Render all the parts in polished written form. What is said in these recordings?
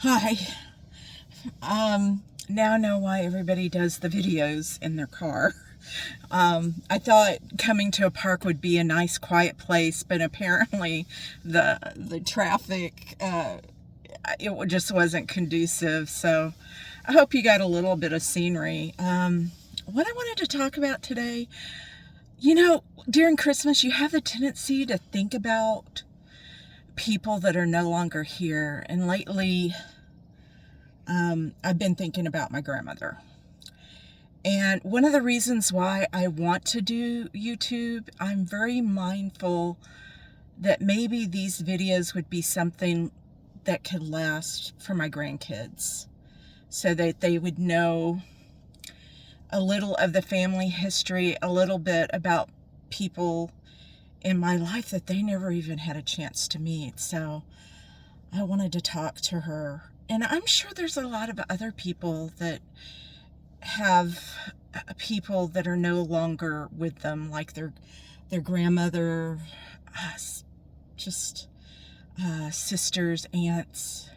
Hi. Now I know why everybody does the videos in their car. I thought coming to a park would be a nice, quiet place, but apparently the traffic it just wasn't conducive. So I hope you got a little bit of scenery. What I wanted to talk about today, during Christmas, you have the tendency to think about people that are no longer here, and lately I've been thinking about my grandmother. And one of the reasons why I want to do YouTube, I'm very mindful that maybe these videos would be something that could last for my grandkids so that they would know a little of the family history, a little bit about people in my life that they never even had a chance to meet. So I wanted to talk to her. And I'm sure there's a lot of other people that have people that are no longer with them, like their grandmother, just sisters, aunts.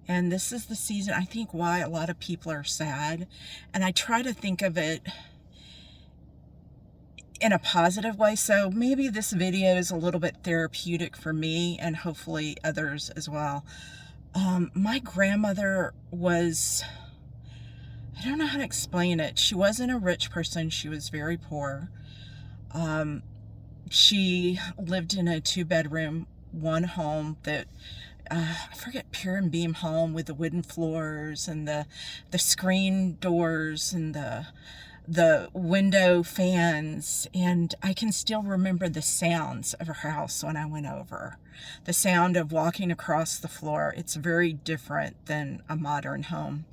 And this is the season, I think, why a lot of people are sad. And I try to think of it in a positive way. So maybe this video is a little bit therapeutic for me and hopefully others as well. My grandmother was, I don't know how to explain it. She wasn't a rich person. She was very poor. She lived in a 2-bedroom, one home that, I forget, pier and beam home with the wooden floors and the screen doors and the window fans. And I can still remember the sounds of her house when I went over. The sound of walking across the floor. It's very different than a modern home.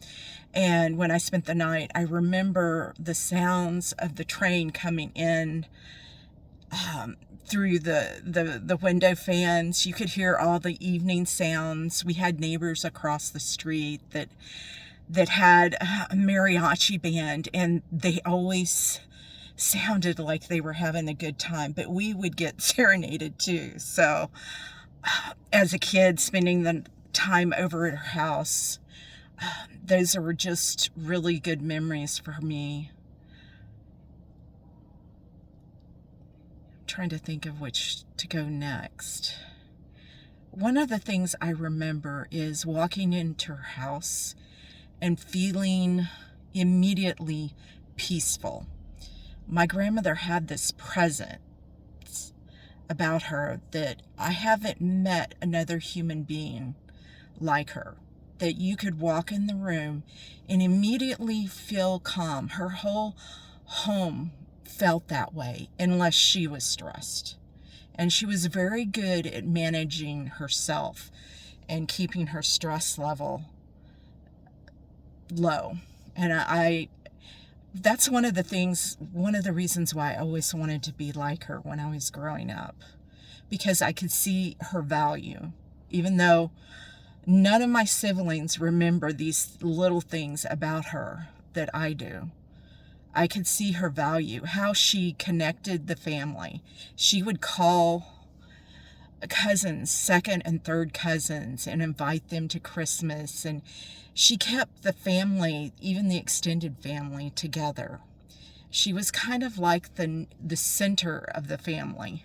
And when I spent the night, I remember the sounds of the train coming in through the window fans. You could hear all the evening sounds. We had neighbors across the street that had a mariachi band, and they always sounded like they were having a good time, but we would get serenaded too. So as a kid, spending the time over at her house, those were just really good memories for me. I'm trying to think of which to go next. One of the things I remember is walking into her house and feeling immediately peaceful. My grandmother had this presence about her that I haven't met another human being like her. That you could walk in the room and immediately feel calm. Her whole home felt that way unless she was stressed. And she was very good at managing herself and keeping her stress level low. And that's one of the reasons why I always wanted to be like her when I was growing up, because I could see her value, even though none of my siblings remember these little things about her that I do. I could see her value, how she connected the family. She would call cousins, second and third cousins, and invite them to Christmas. And she kept the family, even the extended family, together. She was kind of like the center of the family.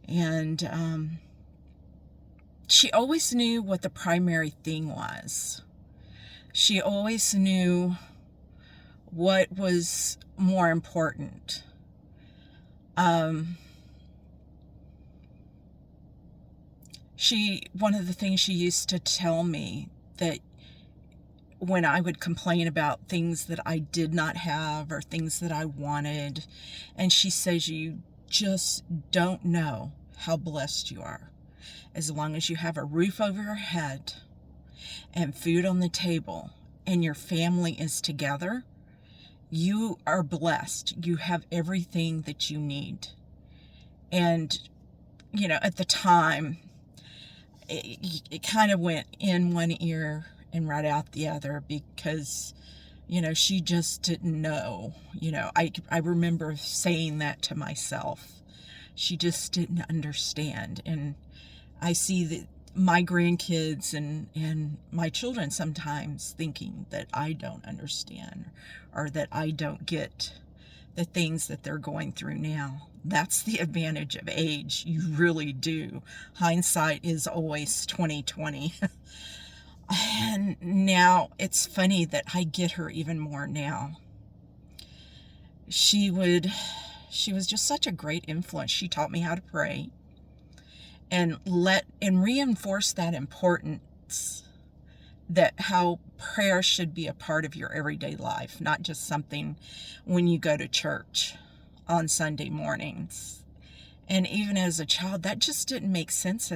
And she always knew what the primary thing was. She always knew what was more important. One of the things she used to tell me, that when I would complain about things that I did not have or things that I wanted, and she says, you just don't know how blessed you are. As long as you have a roof over your head and food on the table and your family is together, you are blessed. You have everything that you need. And, at the time, it kind of went in one ear and right out the other, because, she just didn't know. I remember saying that to myself. She just didn't understand. And I see that my grandkids and my children sometimes thinking that I don't understand or that I don't get the things that they're going through now. That's the advantage of age. You really do. Hindsight is always 2020. And now it's funny that I get her even more now. She was just such a great influence. She taught me how to pray and reinforce that importance, that how prayer should be a part of your everyday life, not just something when you go to church on Sunday mornings. And even as a child, that just didn't make sense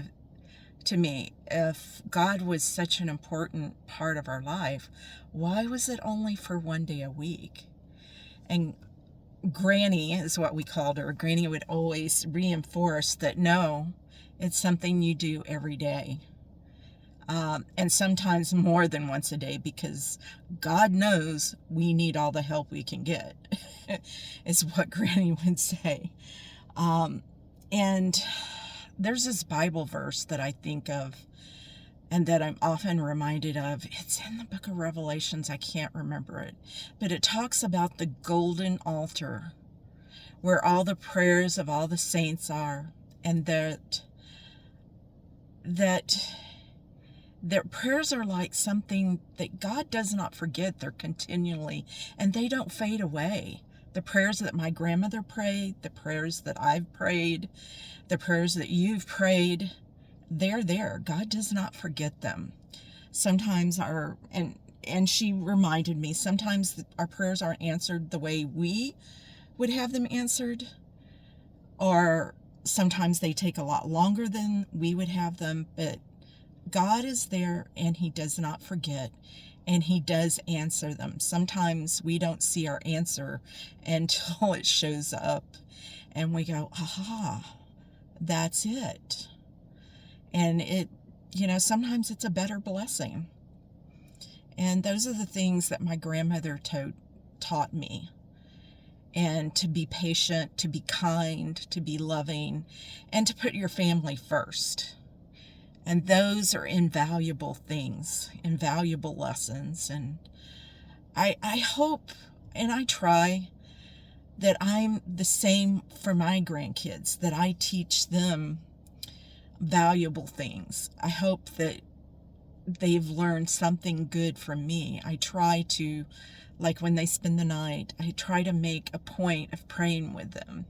to me. If God was such an important part of our life, why was it only for one day a week? And Granny is what we called her. Granny would always reinforce that no, it's something you do every day. And sometimes more than once a day, because God knows we need all the help we can get, is what Granny would say. And there's this Bible verse that I think of and that I'm often reminded of. It's in the book of Revelations. I can't remember it. But it talks about the golden altar where all the prayers of all the saints are, and that their prayers are like something that God does not forget. They're continually, and they don't fade away. The prayers that my grandmother prayed, the prayers that I've prayed, the prayers that you've prayed, they're there. God does not forget them. Sometimes and she reminded me, sometimes our prayers aren't answered the way we would have them answered, or sometimes they take a lot longer than we would have them, but God is there and he does not forget, and he does answer them. Sometimes we don't see our answer until it shows up and we go, aha, that's it. And sometimes it's a better blessing. And those are the things that my grandmother taught me. And to be patient, to be kind, to be loving, and to put your family first. And those are invaluable things, invaluable lessons. And I hope, and I try, that I'm the same for my grandkids, that I teach them valuable things. I hope that they've learned something good from me. I try to, like when they spend the night, I try to make a point of praying with them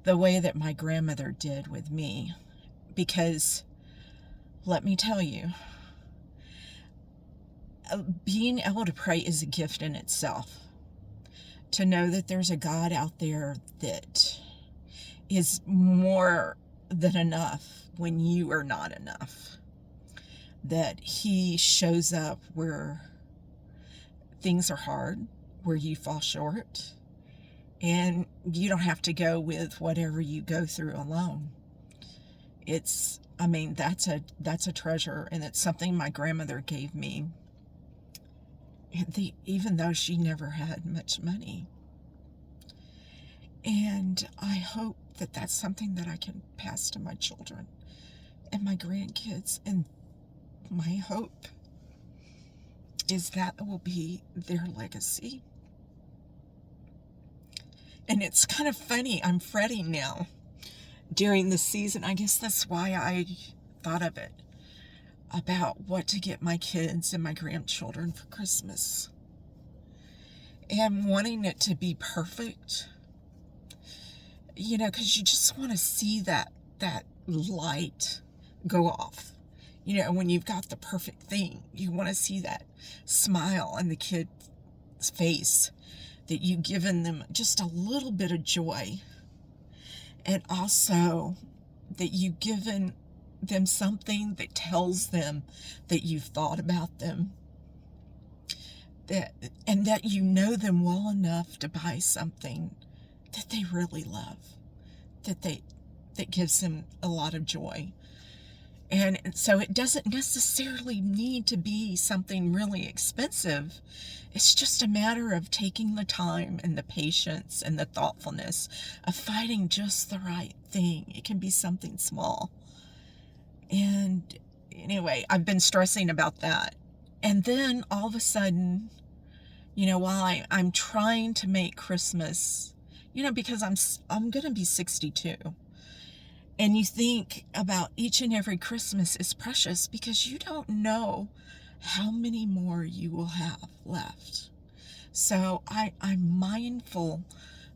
the way that my grandmother did with me. Because let me tell you, being able to pray is a gift in itself. To know that there's a God out there that is more than enough when you are not enough. That he shows up where things are hard, where you fall short, and you don't have to go with whatever you go through alone. That's a treasure, and it's something my grandmother gave me, even though she never had much money. And I hope that that's something that I can pass to my children and my grandkids. And my hope is that will be their legacy. And it's kind of funny, I'm fretting now during the season. I guess that's why I thought of it, about what to get my kids and my grandchildren for Christmas. And wanting it to be perfect, because you just want to see that light go off. When you've got the perfect thing, you want to see that smile on the kid's face, that you've given them just a little bit of joy. And also that you've given them something that tells them that you've thought about them. And that you know them well enough to buy something that they really love, that gives them a lot of joy. And so it doesn't necessarily need to be something really expensive. It's just a matter of taking the time and the patience and the thoughtfulness of finding just the right thing. It can be something small. And anyway, I've been stressing about that. And then all of a sudden, while I'm trying to make Christmas, because I'm going to be 62. And you think about each and every Christmas is precious because you don't know how many more you will have left. So I'm mindful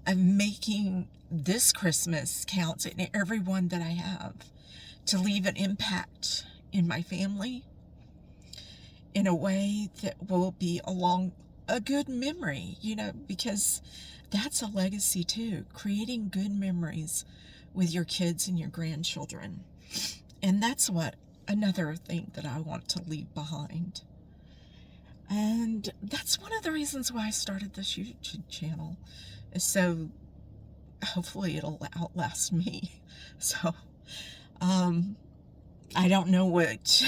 of making this Christmas count in every one that I have, to leave an impact in my family in a way that will be along a good memory, because that's a legacy too, creating good memories with your kids and your grandchildren. And that's another thing that I want to leave behind. And that's one of the reasons why I started this YouTube channel, is so hopefully it'll outlast me. So, I don't know what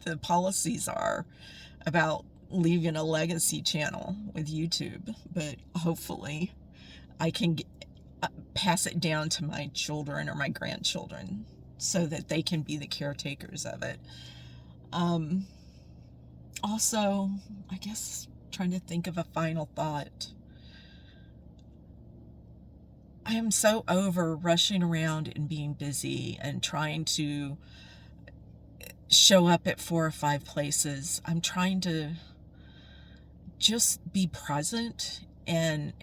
the policies are about leaving a legacy channel with YouTube, but hopefully I can pass it down to my children or my grandchildren so that they can be the caretakers of it. Also, I guess trying to think of a final thought. I am so over rushing around and being busy and trying to show up at 4 or 5 places. I'm trying to just be present and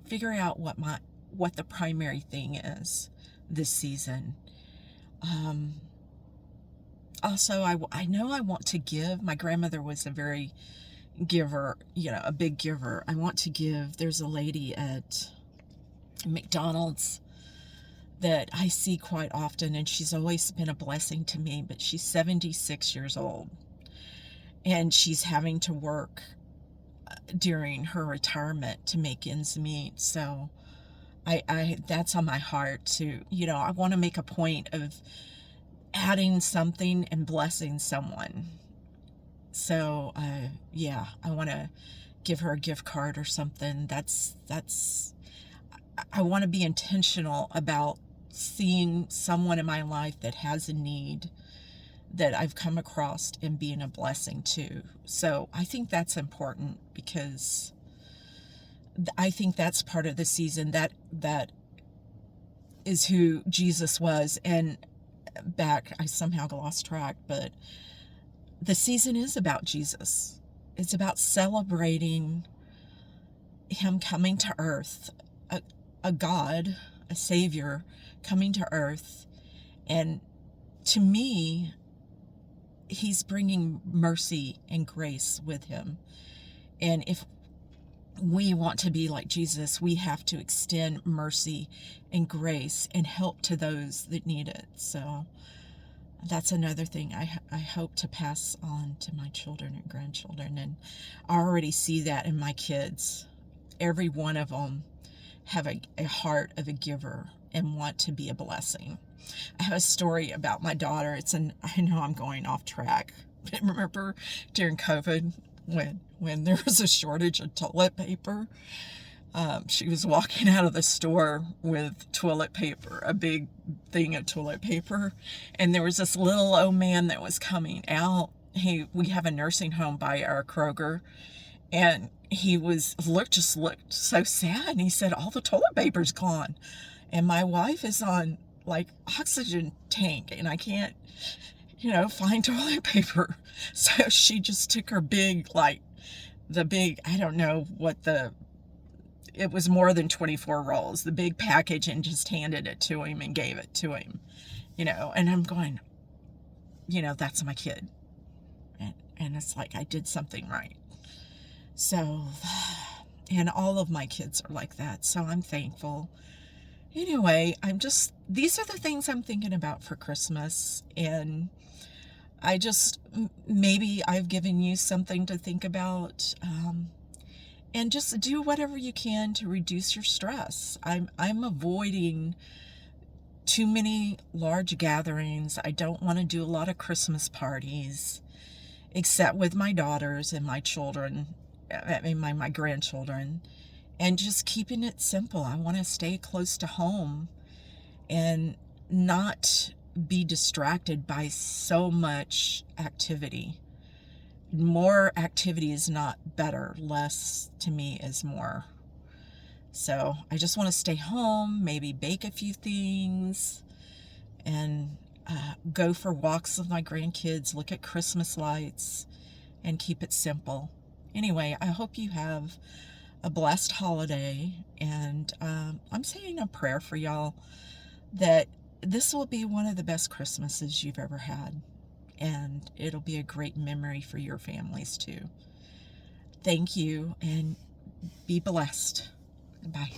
figure out what the primary thing is this season. Also, I know I want to give. My grandmother was a very giver, a big giver. I want to give. There's a lady at McDonald's that I see quite often, and she's always been a blessing to me, but she's 76 years old, and she's having to work during her retirement to make ends meet. So I that's on my heart to, I want to make a point of adding something and blessing someone. So, yeah, I want to give her a gift card or something. I want to be intentional about seeing someone in my life that has a need that I've come across and being a blessing to. So I think that's important, because I think that's part of the season. That is who Jesus was. And I somehow lost track, but the season is about Jesus. It's about celebrating him coming to earth, a God, a Savior coming to earth. And to me, he's bringing mercy and grace with him. And if we want to be like Jesus, we have to extend mercy and grace and help to those that need it. So that's another thing I hope to pass on to my children and grandchildren. And I already see that in my kids. Every one of them have a heart of a giver and want to be a blessing. I have a story about my daughter. I know I'm going off track, but remember during COVID when there was a shortage of toilet paper? She was walking out of the store with toilet paper, a big thing of toilet paper, and there was this little old man that was coming out. We have a nursing home by our Kroger, and he looked so sad, and he said, all the toilet paper's gone, and my wife is on like oxygen tank, and I can't, find toilet paper. So she just took her big, I don't know it was more than 24 rolls, the big package, and just handed it to him and gave it to him, and I'm going, that's my kid. And it's like I did something right. So, and all of my kids are like that. So I'm thankful. Anyway, these are the things I'm thinking about for Christmas. And maybe I've given you something to think about. And just do whatever you can to reduce your stress. I'm avoiding too many large gatherings. I don't want to do a lot of Christmas parties, except with my daughters and my children, my grandchildren, and just keeping it simple. I want to stay close to home and not be distracted by so much activity. More activity is not better. Less to me is more. So I just want to stay home, maybe bake a few things, and go for walks with my grandkids, look at Christmas lights, and keep it simple. Anyway, I hope you have a blessed holiday, and I'm saying a prayer for y'all that this will be one of the best Christmases you've ever had, and it'll be a great memory for your families too. Thank you, and be blessed. Bye.